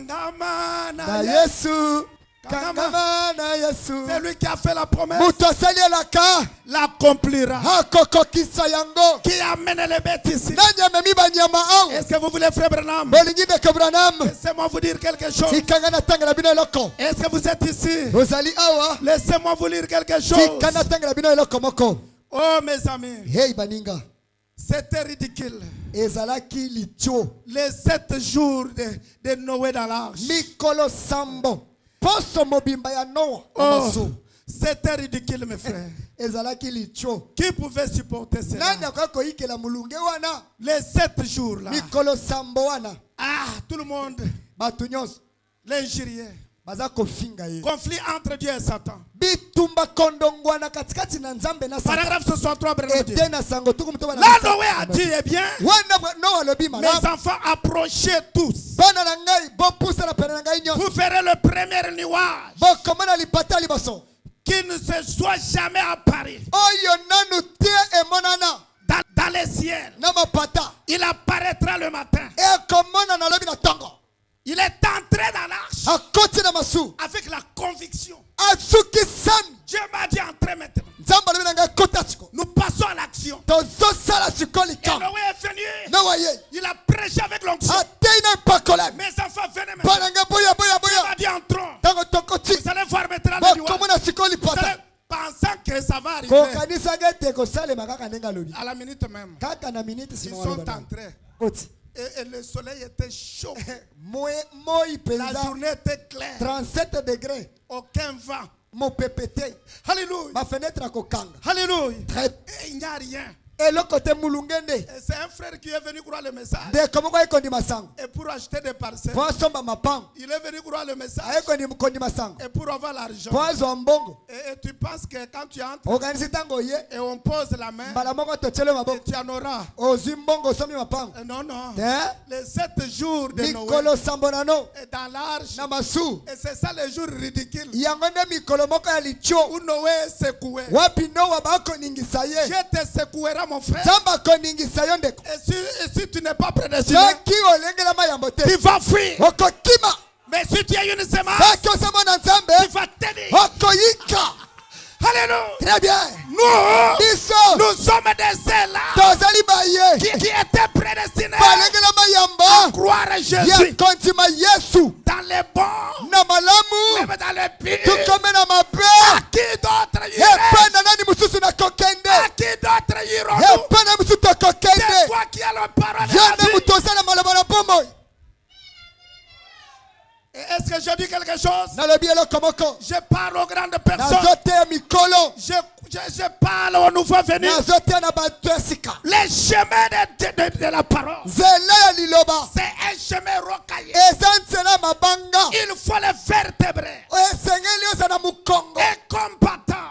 Kangama na na Yesu. Kangama na Yesu. C'est lui qui a fait la promesse. Mutu asali elaka. L'accomplira. Hakokokisa yango. Qui amène les bêtes ici? Nani amemiba nyama au? Est-ce que vous voulez, frère Branham? Bolingi de Branham. Laissez-moi vous dire quelque chose. Tikanga tanga la bino eloko. Est-ce que vous êtes ici? Ozali awa. Laissez-moi vous lire quelque chose. Tikanga tanga la bino eloko moko. Oh mes amis. Hey baninga. C'était ridicule. Ezalaki licho. Les 7 jours de Noé dans l'arche. Mikolo sambo. Poso mobimba ya Noah. Oh, c'était ridicule, mes frères. Ezalaki licho. Qui pouvait supporter cela? Nani akako ikela mulunge wana? Les 7 jours là. Mikolo sambo wana. Ah, tout le monde. Batu nyonso. L'injurier. Baza kofinga ye. Conflit entre Dieu et Satan. Bitumba kondongwana katikati na Nzambe na Satan. Paragraphe 63. Etena sango tuku mtoba na. Là, Noé a dit, eh bien, mes enfants, approchez tous. Vous verrez le premier nuage qui ne se soit jamais apparu dans les ciels. Il apparaîtra le matin. Il est entré dans l'arche avec la conviction. Dieu m'a dit entrer maintenant. Nous passons à l'action. Et Noé est venu. Il a prêché avec l'onction. Mes enfants, venez maintenant. Il m'a dit entrons. Vous allez voir maintenant le nuage. Pensant que ça va arriver à la minute même. Ils sont entrés. Et le soleil était chaud. La journée était claire. 37 degrés. Aucun vent. Mon PPT. Alléluia. Ma fenêtre à Kokanga. Alléluia. Très. Il n'y a rien. Et le côté Mulungende. C'est un frère qui est venu croire le message. Et pour acheter des parcelles. Il est venu croire le message. Et pour avoir l'argent. Et tu penses que quand tu entres et on pose la main, et tu en auras. Non, non. Les 7 jours de Noé. Et dans l'arche. Et c'est ça les jours ridicules. Où Noé est secoué. Dieu te secouera, mon frère. Et si tu n'es pas prédestiné, tu vas fuir. Mais si tu as une semence, tu vas tenir. Alléluia. Très bien. Nous sommes des élèves qui étaient prédestinés à croire à Jésus dans les bons, même dans les pires. À qui d'autre irait? À qui d'autre iront-nous? C'est toi qui as la parole de la vie. Est-ce que je dis quelque chose? Je parle aux grandes personnes. Je parle aux nouveaux venus. Les chemins de la parole. C'est un chemin rocaillé. Il faut les vertébrer. Et combattant.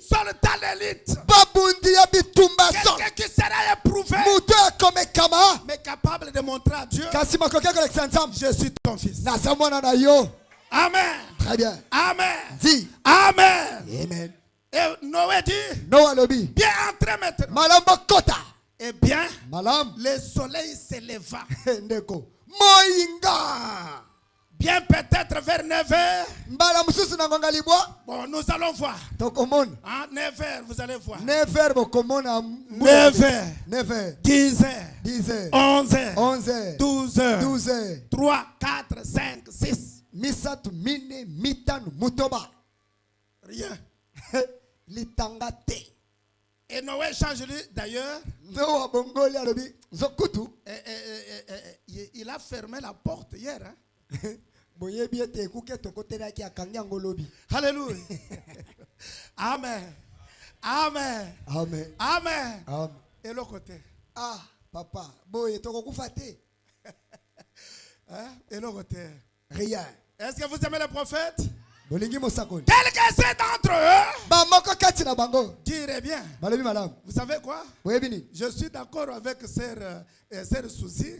Soldat d'élite. Quelqu'un qui sera éprouvé. Mais capable de montrer à Dieu. Je suis ton fils. Amen. Très bien. Amen. Dis. Amen. Amen. Et Noé dit, bien entrer maintenant. Et bien, le soleil s'éleva. Bien peut-être vers 9h. Bon, nous allons voir. 9h, vous allez voir. 9h. 10h. 11h. 12h. 3, 4, 5, 6. Rien. Et Noé change d'ailleurs. Il a fermé la porte hier. Hein? Alléluia. Amen. Amen. Amen. Amen. Amen. Et l'autre côté. Ah, papa. Boye Hein? Et l'autre côté. Rien. Est-ce que vous aimez les prophètes? Quelqu'un c'est d'entre eux. Direz bien. Vous savez quoi? Je suis d'accord avec Sœur Suzy,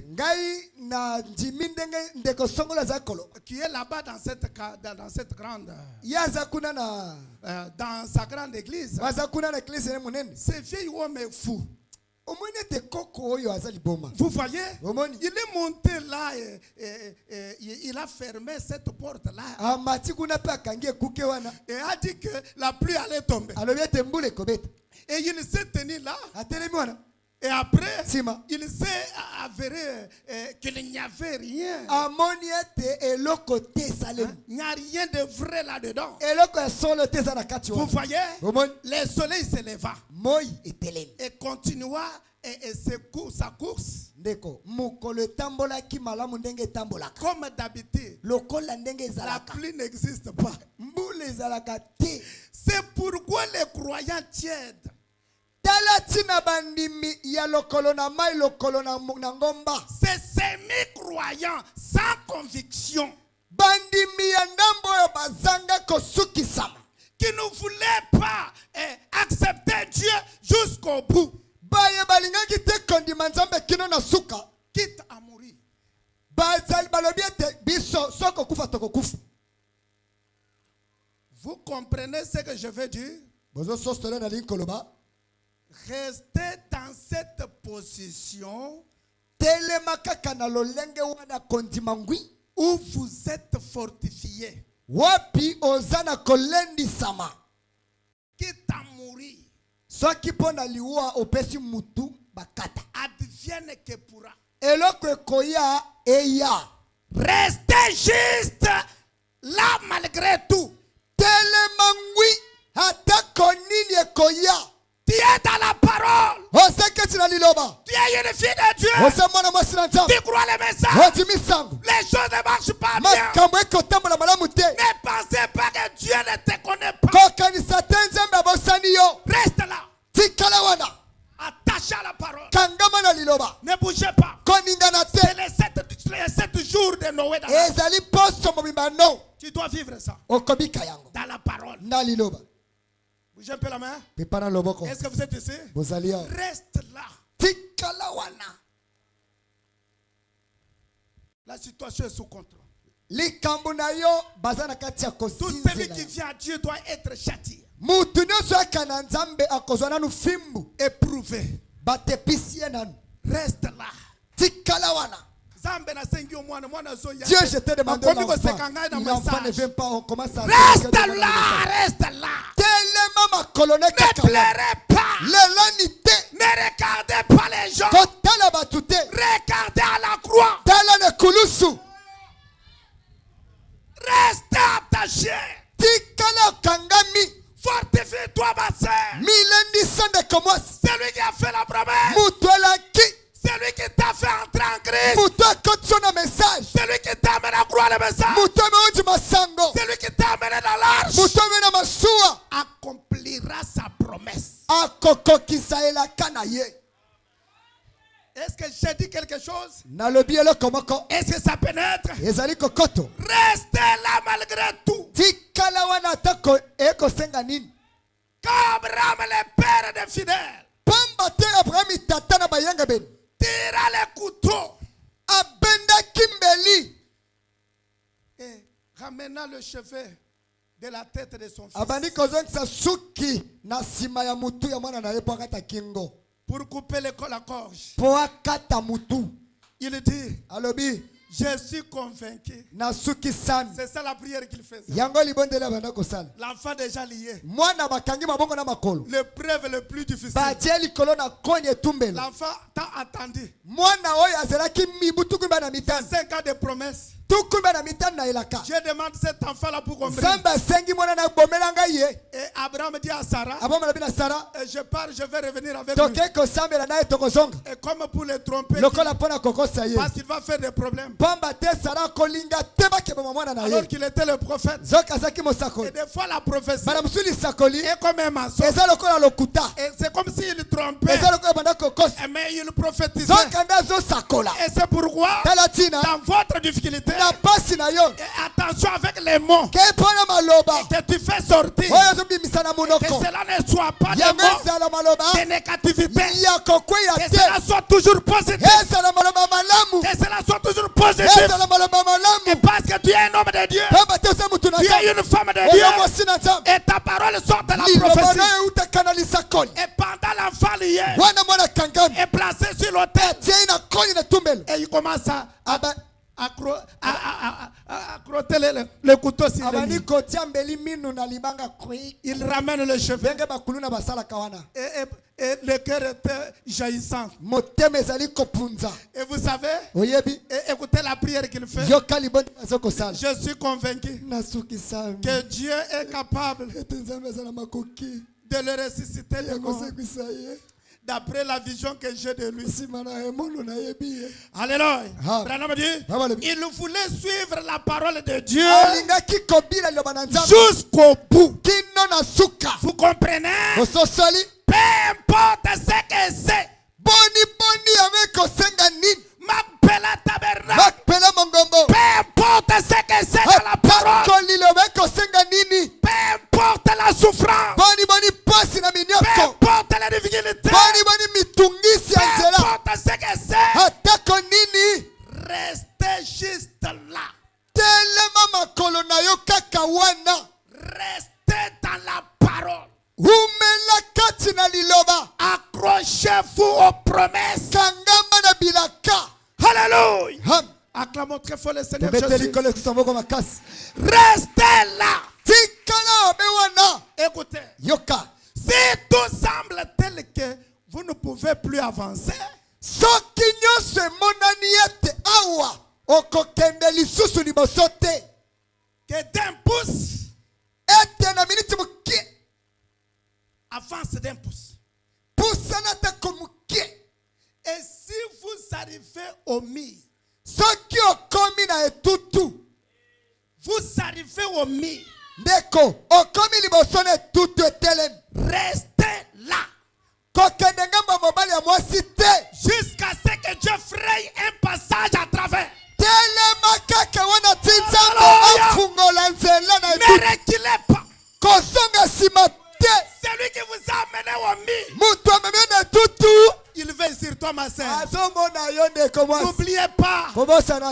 qui est là-bas dans cette grande, dans sa grande église. Ces vieilles hommes est fou. Vous voyez, il est monté là et il a fermé cette porte là. Et a dit que la pluie allait tomber. Et il s'est tenu là. Et après, il s'est avéré qu'il n'y avait rien. Il n'y a rien de vrai là-dedans. Vous voyez, le soleil se leva et continua sa course. Comme d'habitude, la pluie n'existe pas. C'est pourquoi les croyants tièdes, c'est semi-croyants sans conviction qui ne voulaient pas accepter Dieu jusqu'au bout, quitte à mourir. Vous comprenez ce que je veux dire? Restez dans cette position où vous êtes fortifié, quitte à mourir, advienne que pourra. Restez juste là malgré tout. Tu es dans la parole. Tu es une fille de Dieu. Tu crois le message. Les choses ne marchent pas bien. Ne pensez pas que Dieu ne te connaît pas. Reste là. Attaché à la parole. Ne bougez pas. C'est les 7 jours de Noé. Tu dois vivre ça. Dans la parole. Bougez un peu la main. Est-ce que vous êtes ici? Reste là. La situation est sous contrôle. Tout celui qui vient à Dieu doit être châtié, éprouvé. Reste là. Dieu, je te demande l'enfant ne vient pas, on commence à reste là, reste là. Ne pleurez pas. Ne regardez pas les gens. Regardez à la croix. Restez attaché. Fortifie-toi, ma soeur. Celui qui a fait la promesse. Celui qui t'a fait entrer en Christ. Celui qui t'a amené à croire le message. Celui qui t'a amené dans l'arche accomplira sa promesse. Est-ce que j'ai dit quelque chose? Est-ce que ça pénètre? Restez là malgré tout. Comme Abraham, le père des fidèles, tira les couteaux et ramena le cheveu de la tête de son fils pour couper la gorge. Il dit, je suis convaincu. C'est ça la prière qu'il faisait. L'enfant déjà lié. L'épreuve le plus difficile. L'enfant t'a attendu. 5 ans de promesse. Je demande cet enfant-là pour combien. Et Abraham dit à Sarah, je pars, je vais revenir avec lui. Et comme pour le tromper, parce qu'il va faire des problèmes. Alors qu'il était le prophète. Et des fois la prophétie est comme un mensonge. Et c'est comme s'il trompait. Mais il prophétisait. Et c'est pourquoi dans votre difficulté, et attention avec les mots que tu fais sortir, que cela ne soit pas des mots de négativité, que cela soit toujours positif, que cela soit toujours positif. Et parce que que tu es un homme de Dieu, tu es une femme de Dieu, et ta parole sort de la prophétie. Et pendant l'enfant lié est placé sur l'autel, et il commence à crotter le couteau sur le lit. Il ramène le cheveu et le cœur était jaillissant. Et vous savez, écoutez la prière qu'il fait. Je suis convaincu que Dieu est capable de le ressusciter de mort. D'après la vision que j'ai de lui. Alléluia. Il voulait suivre la parole de Dieu jusqu'au bout. Vous comprenez? Peu importe ce que c'est. M'appela tabernacle. Peu importe ce que c'est dans la parole. Peu importe la souffrance. Peu importe la difficulté. Peu importe ce que c'est. Restez juste là. Restez dans la parole. Accrochez-vous aux promesses. Alléluia. Acclamons très fort le Seigneur Jésus. Restez là. Écoutez. Si tout semble tel que vous ne pouvez plus avancer, que d'un pouce avance d'un pouce. Et si vous arrivez au mire, vous arrivez au mire, restez là. Jusqu'à ce que Dieu fraye un passage à travers. Ne reculez pas. Celui qui vous a amené au mire, il veille sur toi, ma sœur. N'oubliez pas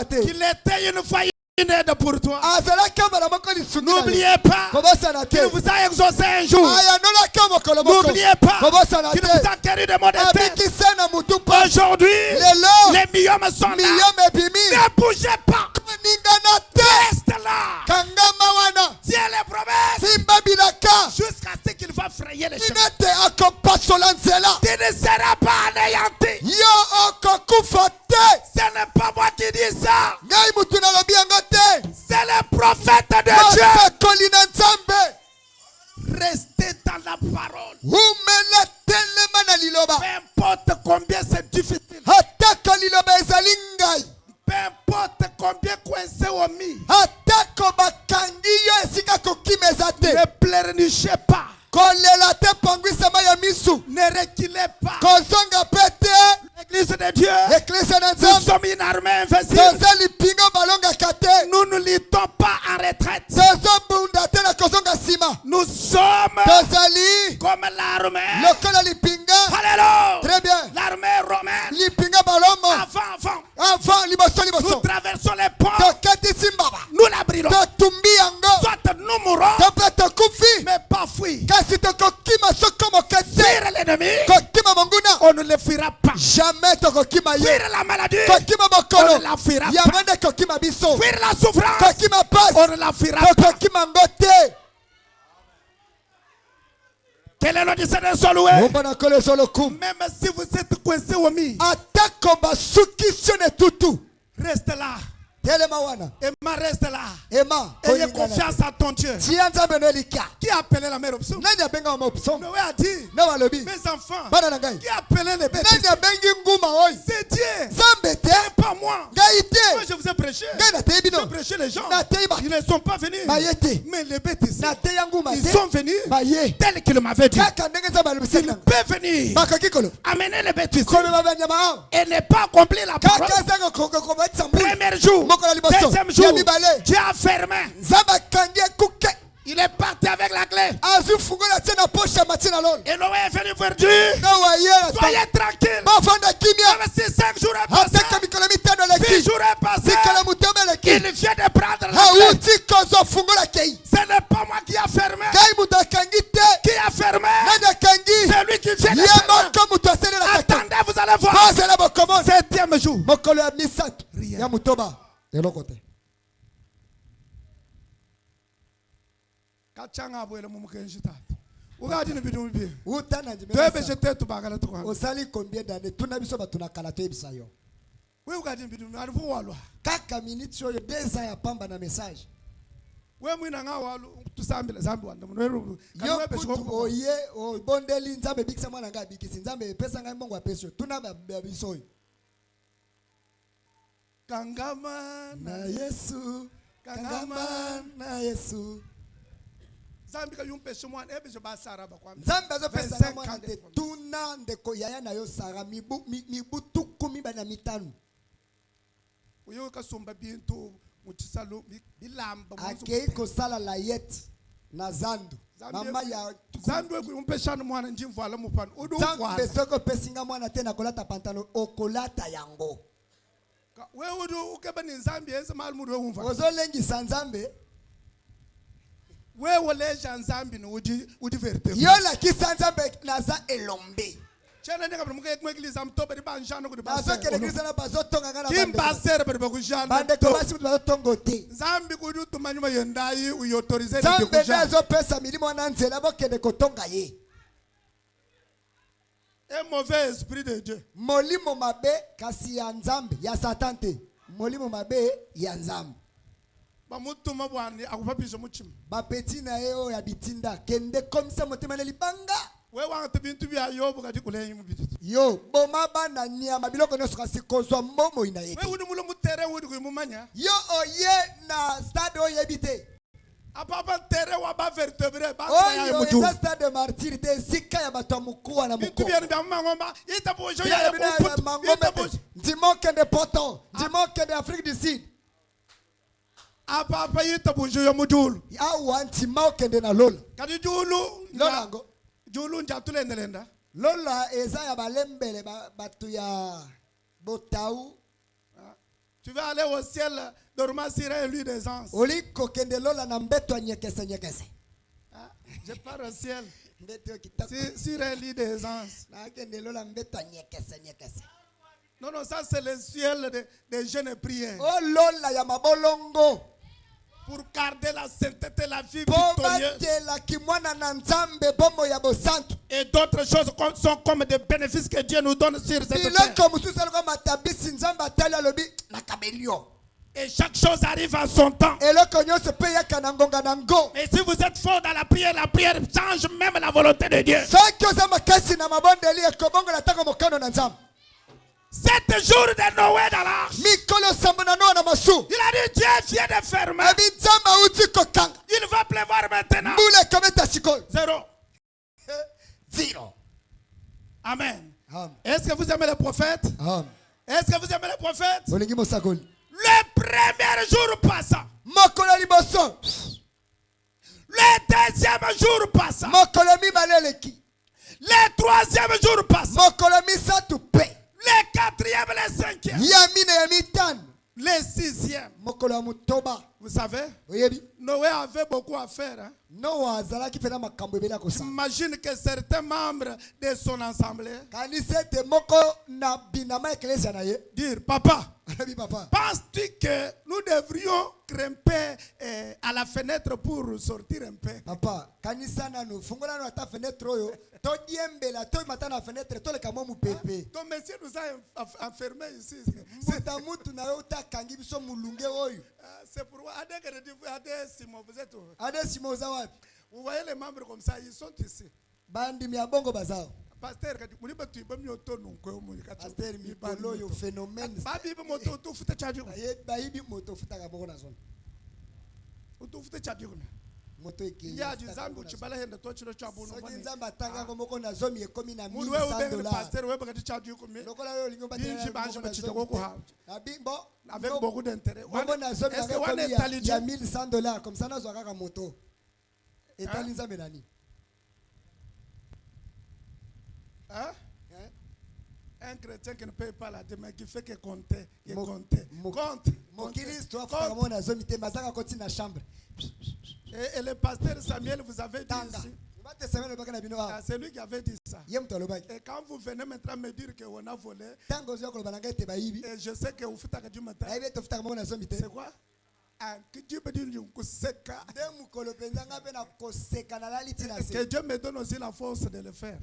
qu'il était une fois une aide pour toi. N'oubliez pas qu'il vous a exaucé un jour. N'oubliez pas qu'il vous a guéri de mon destin. Aujourd'hui, les myomes sont là. Ne bougez pas. Reste là. Tiens les promesses jusqu'à ce qu'il va frayer les chemins. Tu ne seras pas anéanti. Ce n'est pas moi qui dis ça. C'est le prophète de Dieu. Restez dans la parole. Peu importe combien c'est difficile. Peu importe combien coincé au mi. Ne pleurnichez pas. Ne reculez pas. L'église de Dieu. Nous sommes une armée invincible. Nous ne luttons pas en retraite. Nous sommes comme l'armée. Alléluia. Très bien. L'armée romaine. Avant. Nous traversons les ponts. Nous la brûlons. Soit nous mourons. Mais pas fuir. Fuir l'ennemi. On ne le fuira pas. Jamais fuir la maladie. On ne la fuira pas. Fuir la souffrance. On ne la fuira pas. Quel est le nom du Seigneur soit loué? Même si vous êtes coincé au milieu, reste là. Emma, reste là. Ayez confiance à ton Dieu. Qui a appelé la meilleure option? Noé a dit, mes enfants, qui a appelé les bêtes? C'est Dieu. C'est pas moi. Moi je vous ai prêché. J'ai prêché les gens. Ils ne sont pas venus. Mais les bêtes ici, ils sont venus tel qu'il m'avait dit. Ils peuvent venir. Amener les bêtes ici et ne pas accomplir la parole. Premier jour. Deuxième jour, Dieu a fermé. Il est parti avec la clé. Et Noé est venu vers Dieu. Soyez tranquille. Même si 5 jours est passé, 6 jours est passé, il vient de prendre la clé. Ce n'est pas moi qui a fermé. Qui a fermé? C'est lui qui vient de fermer. Attendez, vous allez voir. 7e jour. Rien. Osali combien d'années? Tunabiso batunakala toyebisa yo. Kaka minutes oyo 2 ans ya pamba na message. Yo kutu oye bondeli nzambe bikisa mwana nga bikisi nzambe pesa ngai mbongo apesyo. Tuna babiso oyo. Kangama na Yesu. Kangama na Yesu. Nzambe kayumpesha mwana ebeje basara bakwa. Nzambe azopesa mwana te tuna ndeko yaya na yo sara mibu tukumi bana mitano. Uyo kasomba bintu mutisalo bilamba akei kosala la yet na zandu mama ya zandu kuyumpesha mwana njimvala mupano udu kwa. Nzambe soko pesinga mwana te na kolata pantalo okolata yango. We udu ukeba ni Nzambe yenze mal mudu umva. Ozolengisa Nzambe. We woleja Nzambe no udi verte. Yola kisa Nzambe naza elombe. Chana ndeka bari muke eklesia mtobe riba njano kudi basa. Bazo kele eklesia na bazo tonga ngana bande. Kimbasere bari bakujana. Bande ko basi bazo tongo te. Nzambe kudi tumanyuma yendai uyotorize ni kujana. Nzambe nazo pesa milimo na nzela bokende kotonga ye. Un mauvais esprit de Dieu. Molimo mabe kasi ya Nzambe ya Satan te. Molimo mabe ya Nzambe. Bamutuma bwani akupapisha muchima. Bapeti na yeo ya bitinda kende komisa motema na libanga. We want bintu bya Yobu kati kulenyi mu bitu. Yo boma bana nyama biloko nyoso kasi kozwa mbomo ina yeke. We udi mulo mutere udi kuyimumanya. Yo oye na stade oyebite. Apapa tere wa ba vertebre ba ya mutu. Oyo stade de martyr te sika ya bato mukuwa na muko. Bitu bya nda mangomba itabojo ya mangomba. Dimoke de poto, dimoke de Afrique du Sud. Apapa itabojo ya mujulu. Ya wanti moke de na lola. Kadi julu lola ngo. Julu njatule ndelenda. Lola eza ya balembele batu ya Botau. Tu vas aller au ciel dormir sur un lit des anges. Oliko kende lola na mbeto nyekese nyekese. Je pars au ciel. Sur un lit des anges. Na kende lola mbeto nyekese nyekese. Non non, ça c'est le ciel des jeunes prières. Oh lola ya mabolongo. Pour garder la sainteté, la vie victorieuse. Et d'autres choses sont comme des bénéfices que Dieu nous donne sur cette terre. Et chaque chose arrive à son temps. Et si vous êtes fort dans la prière change même la volonté de Dieu. 7 jours de Noé dans l'arche. Il a dit Dieu vient de fermer. Il va pleuvoir maintenant. 0. Amen. Est-ce que vous aimez les prophètes? Est-ce que vous aimez les prophètes? Le premier jour passa. Le deuxième jour passa. Le troisième jour passa. Le 4e, le 5e. Le 6e. Vous savez, Noé avait beaucoup à faire. Hein? Imagine que certains membres de son assemblée dire papa, penses-tu que nous devrions grimper à la fenêtre pour sortir un peu? Papa, ton monsieur nous a enfermés ici. C'est pourquoi vous voyez les membres comme ça, ils sont ici. Pasteur, phénomène. Avec beaucoup d'intérêt. $1100 comme ça, nous avons moto. Hein? Un chrétien qui ne paye pas la dîme, mais qui fait que compter. Compte. Et le pasteur Samuel, vous avez dit ici. C'est lui qui avait dit ça. Et quand vous venez maintenant me dire qu'on a volé, et je sais que vous faites du matin. C'est quoi? Que Dieu me donne aussi la force de le faire.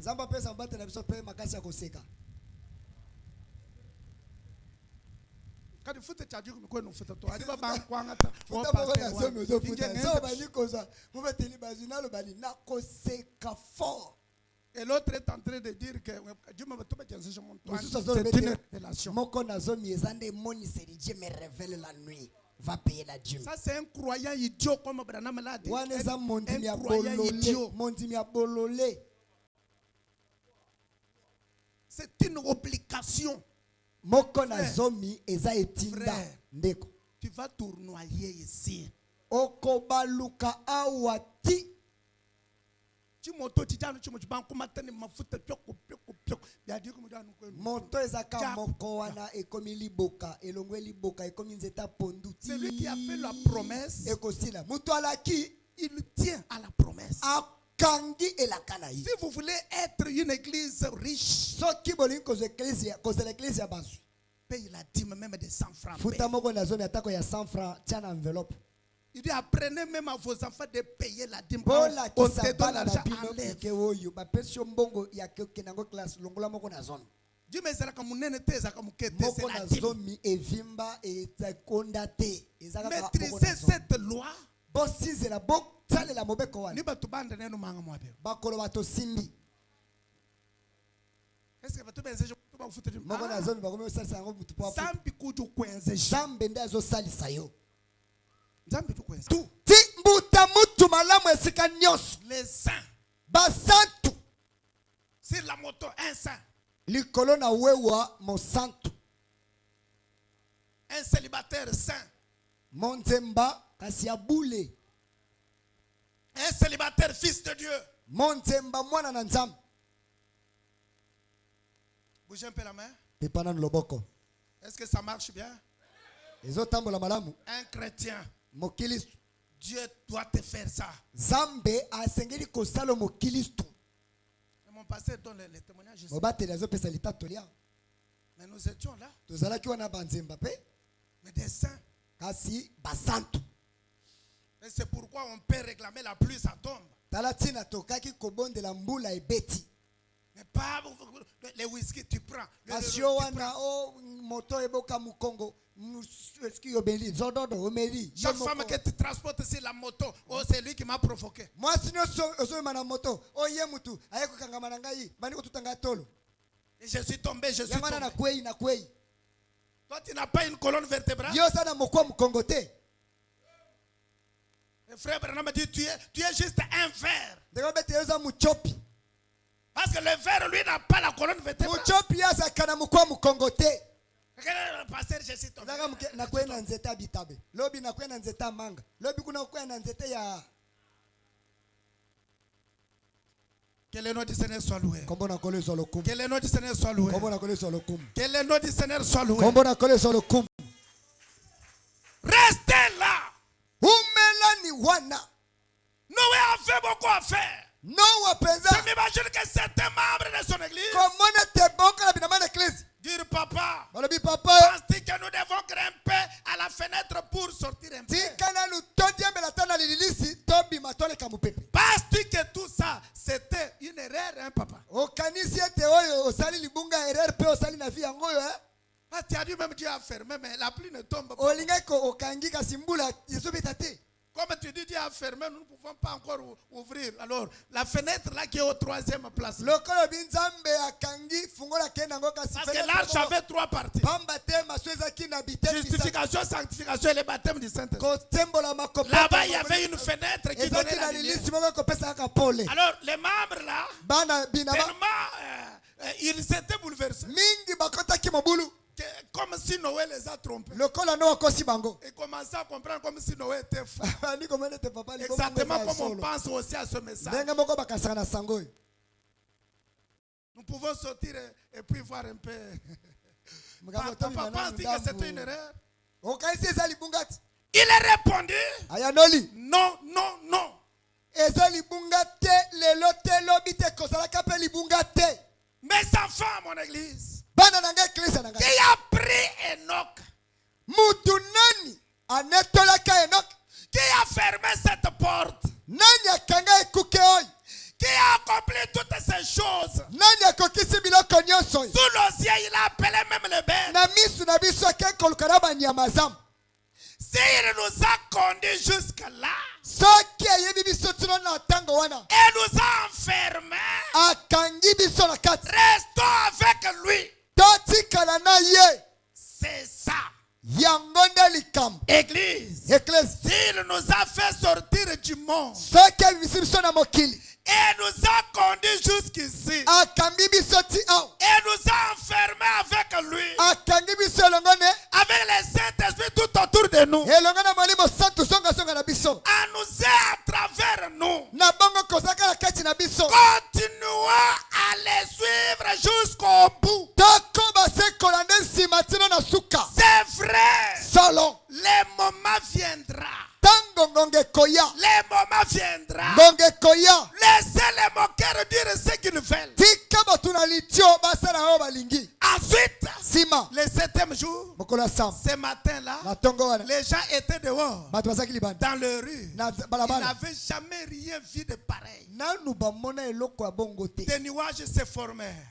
Quand il faut te dire que nous faisons toi, et l'autre est en train de dire que Dieu me c'est une relation. Va payer la dîme. Ça c'est un croyant idiot comme Branham l'a dit. Un croyant idiot. C'est une obligation. Frère, tu vas tournoyer ici. Okobaluka awati. Moto ezaka moko wana ekomi liboka elongwe liboka ekomi nzeta pondu. Celui qui a fait la promesse, ekosila muto alaki, il tient à la promesse. Akangi elakana yi. Si vous voulez être une église riche, soki bolingi kozo ecclesia basu, paye la dîme même de 100 francs. Futa moko na zone atako ya 100 francs, tiens enveloppe. Il dit apprenez même à vos enfants de payer la dîme. On te donne l'argent, enlève. Dieu me sera comme une nette, ça comme c'est la dîme. Maîtrisez cette loi. Est-ce que tu penses que les saints basantu sur la moto, un saint, likolo na wewa mosantu, un célibataire saint, monzemba kasi ya bule, un célibataire fils de Dieu, monzemba mwana na nzambe. Bougez un peu la main. Pepana loboko. Est-ce que ça marche bien? Ezotambola malamu. Un chrétien, mokilistu, Dieu doit te faire ça. Zambe asengeli kosalo mokilistu. Mon pasteur donne les témoignages. Mais nous étions là. Mais des saints. Kasi basantu. Et c'est pourquoi on peut réclamer la pluie, ça tombe. Mais pas les whisky, tu prends. Chaque femme que tu transportes sur la moto, oh, c'est lui qui m'a provoqué. Et je suis tombé, je suis tombé. Toi, tu n'as pas une colonne vertébrale. Le frère Branham m'a dit, tu es juste un ver. Parce que le ver, lui, n'a pas la colonne vertébrale. Le pasteur, je suis tombé. Que le nom du Seigneur soit loué. Que le nom du Seigneur soit loué. Que le nom du Seigneur soit loué. Restez là. Noé a fait beaucoup à faire. Je m'imagine que certains membres de son église dire papa, pense-t-il que nous devons grimper à la fenêtre pour sortir un peu? Pense-t-il que tout ça c'était une erreur, hein, papa? Ah, tu as dû même Dieu a fermé, mais la pluie ne tombe pas. Comme tu dis, Dieu a fermé, nous ne pouvons pas encore ouvrir. Alors, la fenêtre là qui est au 3e place. Parce que l'arche avait 3 parties. Justification, sanctification et le baptême du Saint-Esprit. Là-bas, il y avait une fenêtre qui donnait la lumière. Alors, les membres là, tellement ils s'étaient bouleversés. Comme si Noé les a trompés. Et commençaient à comprendre comme si Noé était fou. Exactement comme on pense aussi à ce message. Nous pouvons sortir et puis voir un peu. Papa pense que c'était une erreur. Il a répondu, non, non, non. Mes enfants, mon église, qui a pris Enoch, qui a fermé cette porte, qui a accompli toutes ces choses. Sous le ciel, il a appelé même les bêtes. S'il nous a conduits jusque-là, et nous a enfermés, restons avec lui. C'est ça. Église, s'il nous a fait sortir du monde et nous a conduits jusqu'ici et nous a enfermés avec lui, avec les Saint-Esprit tout autour de nous, à nous et à travers nous, continuons à les suivre jusqu'au bout. C'est vrai. Les moments viendront. Les moments viendront. Laissez les moqueurs dire ce qu'ils veulent. Ensuite, le 7e jour, ce matin-là, les gens étaient dehors, dans le rue. Ils n'avaient jamais rien vu de pareil. Des nuages se formèrent.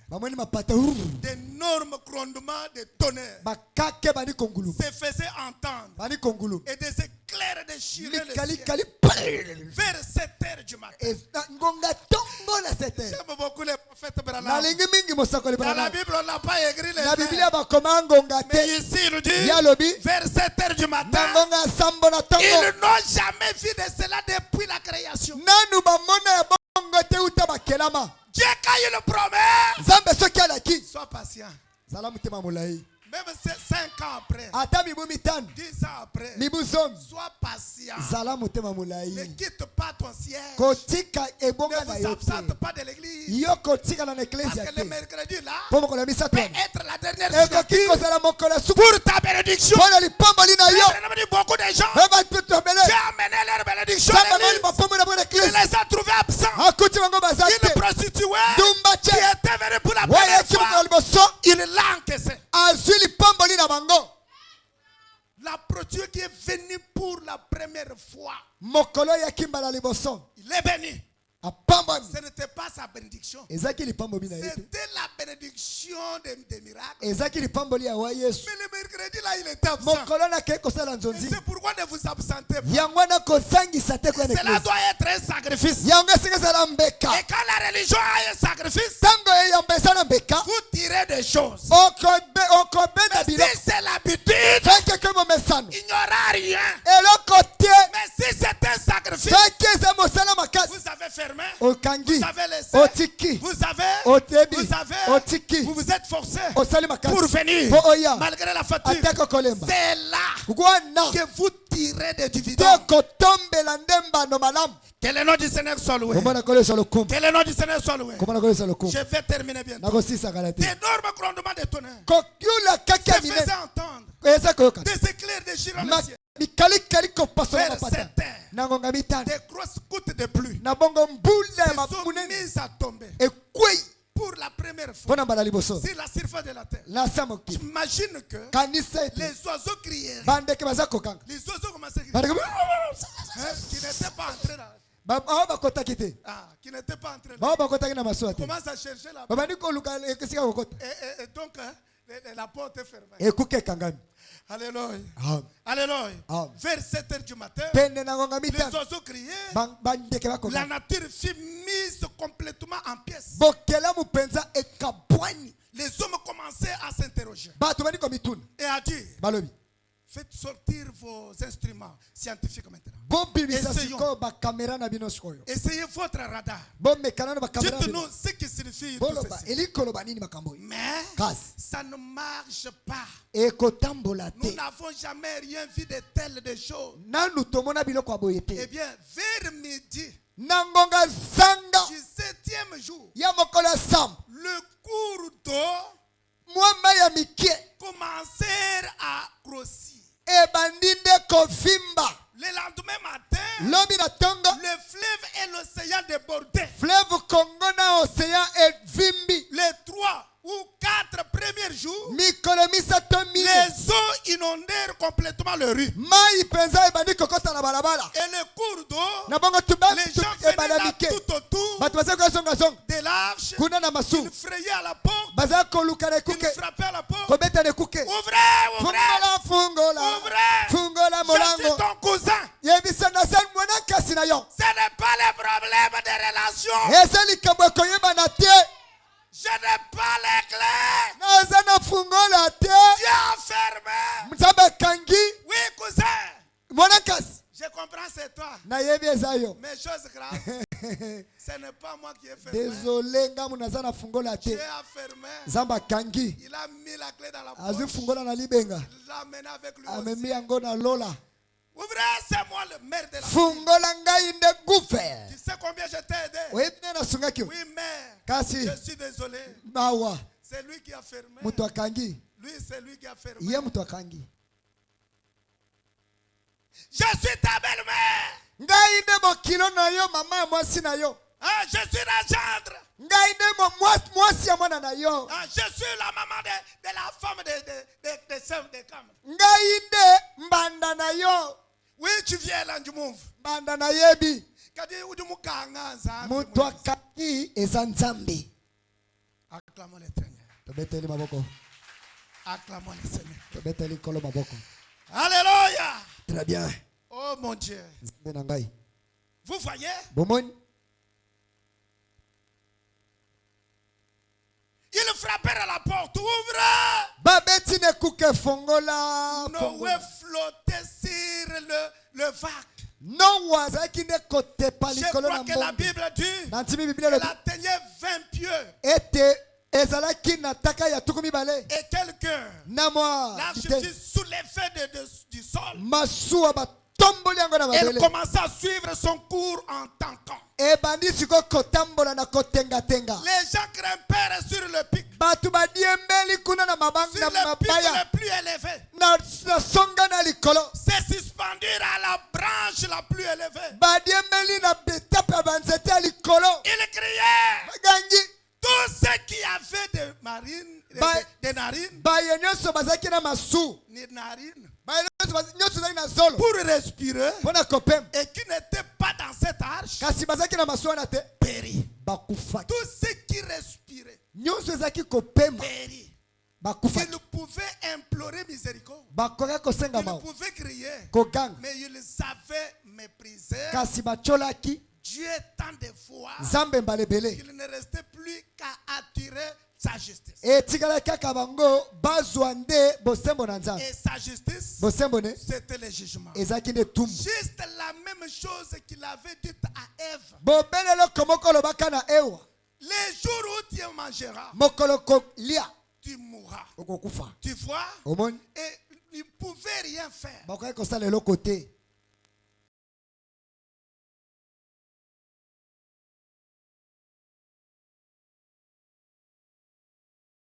D'énormes grondements de tonnerre se faisaient entendre. Et des éclairs déchiraient le ciel. Vers 7h du matin. J'aime beaucoup les prophètes Branham. Dans la Bible, on n'a pas écrit les vers. Mais ici, il nous dit, vers 7h du matin, ils n'ont jamais vu de cela depuis la création. Dieu, quand il le promet, sois patient. Même 5 ans après, 10 ans après, sois patient. Ne quitte pas ton siège. Ne vous absente pas de l'église. Parce que le mercredi là peut être la dernière signature pour ta bénédiction. J'ai amené beaucoup de gens. J'ai amené leur bénédiction. Il les a trouvés absents. Une prostituée qui était venue pour la première fois, il l'a encaissé. La prostituée qui est venue pour la première fois, il est béni. Ce n'était pas sa bénédiction. C'était la bénédiction des miracles. Mais le mercredi là, il était absent. Et c'est pourquoi ne vous absentez pas. Cela doit être un sacrifice. Et quand la religion a un sacrifice, vous tirez des choses. Mais si c'est l'habitude, il n'y aura rien. Mais si c'est un sacrifice, vous avez fermé. Vous avez laissé. Vous vous êtes forcé pour venir malgré la fatigue. C'est là que vous tirez des dividendes. Que le nom du Seigneur soit loué. Que le nom du Seigneur soit loué. Je vais terminer bientôt. D'énormes grondements de tonnerre se faisaient entendre. Des éclairs déchirant le ciel. Vers 7h, des grosses gouttes de pluie se sont mises à tomber pour la première fois sur la surface de la terre. J'imagine que les oiseaux criaient. Les oiseaux commençaient à crier. Qui n'étaient pas entrés là. Qui n'étaient pas entrés là. On commence à chercher là. Et donc, la porte est fermée. Alléluia. Alléluia. Vers 7h du matin, les oiseaux criaient. La nature fut mise complètement en pièces. Les hommes commençaient à s'interroger et à dire, faites sortir vos instruments scientifiques maintenant. Essayez votre radar. Dites-nous ce qui signifie tout ceci. Mais ça ne marche pas. Nous n'avons jamais rien vu de telles de choses. Eh bien, vers midi du 7e jour, le cours d'eau mwamba ya mike commencèrent à grossir. ebandinde kovimba. Le lendemain matin, lobi na tongo le fleuve et l'océan débordaient. fleuve Congo na océan evimbi. Les 3 ou 4 premiers jours, mikolo misato mine les eaux inondèrent complètement le rue. mai penza ebandi kokota na balabala. Et le cours d'eau, na bongo tuba les gens venaient là tout autour bato baza kozonga zonga de l'arche. kuna na masu Ils frayaient à la porte. baza koluka na Ils kuke frappaient à la porte. kobeta na kuke. Ouvrez, ouvrez, fungola ouvrez. fungola Je suis molango ton cousin. yebisa na zan mwana kasi na yo. Ce n'est pas le problème des relations. eza likambo ekoyeba na te. Je n'ai pas les clés. naza na fungola te. Dieu a fermé. nzambe kangi Oui, cousin. mwana kasi. Je comprends, c'est toi. nayebi eza yo. Mais chose grave, ce n'est pas moi qui ai fermé. désolé ngamu naza na fungola te. Dieu a fermé. nzambe akangi Il a mis la clé dans la azwi poche. fungola na libenga Il l'a amené avec lui amemi aussi. yango na lola. Ouvrez, c'est moi le maire de la ville. fungola ngai nde gufe. Tu sais combien je t'ai aidé? oyebi nde nasungaki yo. Oui, mais kasi je suis désolé. mawa C'est lui qui a fermé. moto akangi Lui, c'est lui qui a fermé. ye moto akangi. Je suis ta belle-mère. ngai nde mokilo na yo mama ya mwasi na yo. Ah, je suis la gendre. ngai nde mwasi ya mwana na yo. Ah, je suis la maman de la femme de Cam. ngai nde mbanda na yo. Oui, tu viens là, du move. mbanda na yebi Kadi udumukanga nzambe. moto akangi eza nzambe. Acclamons l'Éternel. tobeteli maboko Acclamons le Seigneur. tobeteli nkolo maboko. Alléluia. très bien. Oh mon Dieu. nzambe na ngai Vous voyez? bomoni Ils frappèrent à la porte. Ouvrez. babeti ne kuke fongola. Noé flottait sur le vague. noa azalaki nde kotepa Je likolo crois na que la mbongo. Bible dit na ntimi biblia qu'elle elobi atteignait 20 pieds. ete ezalaki na taka ya tuku mibale Et quelqu'un, na mwa l'arche biteni. fut sous l'effet du sol. masuwa batomboli yango na Elle mabele commença à suivre son cours en tanquant. ebandi siko kotambola na kotengatenga. Les gens grimpèrent sur le pic. bato badiembeli kuna na Sur mabanga na le pic mabaya le plus élevé. na songa na likolo. C'est suspendu à la branche la plus élevée. badiembeli na betape ya banzete ya likolo. Il criait. bagangi Tous ceux qui avaient des marines, des narines, baye nyonso bazalaki na masu. ni narines, baye nyonso ezalaki na zolo pour respirer, mpo na kopema. et qui n'étaient pas dans cette arche, kasi bazalaki na masu wana te périt. bakufaki. Tous ceux qui respiraient, nyonso ezalaki kopema périt. bakufaki. Ils pouvaient implorer miséricorde. bakoka kosenga Ils mawa pouvaient crier. koganga Mais ils avaient méprisé kasi bacholaki Dieu tant de fois nzambe mbala ebele. qu'il ne restait plus qu'à attirer sa justice. etikalaki kaka bango bazwa nde bosembo na nzambe. Et sa justice, bosembo ne c'était le jugement. ezalaki nde tumbu. Juste la même chose qu'il avait dit à Ève. bobeleloko moko olobaka na ewa Les jours où tu mangeras, mokolo kolia tu mourras. okokufa. Tu vois? omoni Et il ne pouvait rien faire. bakoki kosala eloko te